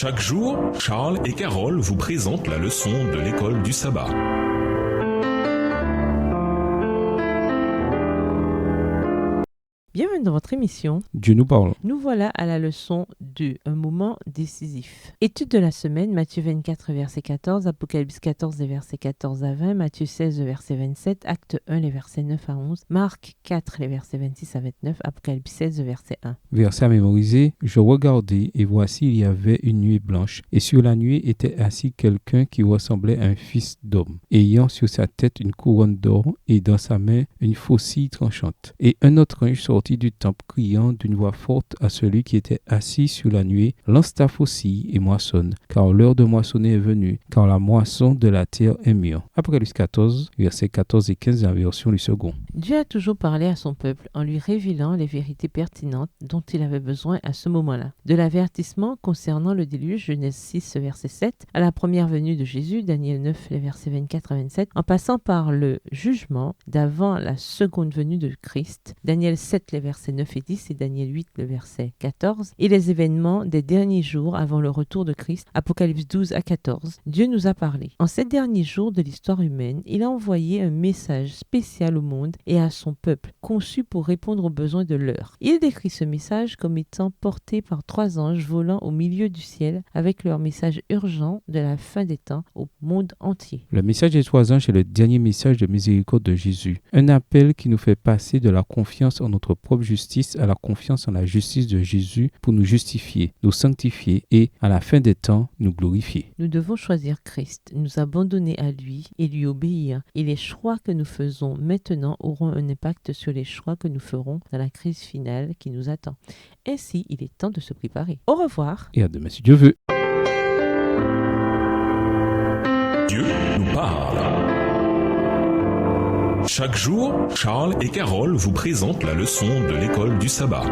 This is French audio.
Chaque jour, Charles et Carole vous présentent la leçon de l'école du sabbat. Bienvenue dans votre émission. Dieu nous parle. Nous voilà à la leçon de Un moment décisif. Étude de la semaine, Matthieu 24, verset 14, Apocalypse 14, les versets 14 à 20, Matthieu 16, verset 27, Acte 1, les versets 9 à 11, Marc 4, les versets 26 à 29, Apocalypse 16, verset 1. Verset à mémoriser. Je regardai, et voici, il y avait une nuée blanche, et sur la nuée était assis quelqu'un qui ressemblait à un fils d'homme, ayant sur sa tête une couronne d'or, et dans sa main une faucille tranchante. Et un autre ange sortit du temple, criant d'une voix forte à celui qui était assis sur la nuée, lance ta faucille et moissonne, car l'heure de moissonner est venue, car la moisson de la terre est mûre. Apocalypse 14, versets 14 et 15 en version du second. Dieu a toujours parlé à son peuple en lui révélant les vérités pertinentes dont il avait besoin à ce moment-là. De l'avertissement concernant le déluge, Genèse 6, verset 7, à la première venue de Jésus, Daniel 9, les versets 24 à 27, en passant par le jugement d'avant la seconde venue de Christ, Daniel 7, les versets 9 et 10 et Daniel 8, le verset 14, et les événements des derniers jours avant le retour de Christ, Apocalypse 12 à 14, Dieu nous a parlé. En ces derniers jours de l'histoire humaine, il a envoyé un message spécial au monde et à son peuple, conçu pour répondre aux besoins de l'heure. Il décrit ce message comme étant porté par 3 anges volant au milieu du ciel avec leur message urgent de la fin des temps au monde entier. Le message des 3 anges est le dernier message de miséricorde de Jésus. Un appel qui nous fait passer de la confiance en notre propre justice à la confiance en la justice de Jésus pour nous justifier, nous sanctifier et, à la fin des temps, nous glorifier. Nous devons choisir Christ, nous abandonner à lui et lui obéir. Et les choix que nous faisons maintenant auront un impact sur les choix que nous ferons dans la crise finale qui nous attend. Ainsi, il est temps de se préparer. Au revoir. Et à demain si Dieu veut. Dieu nous parle. Chaque jour, Charles et Carole vous présentent la leçon de l'école du sabbat.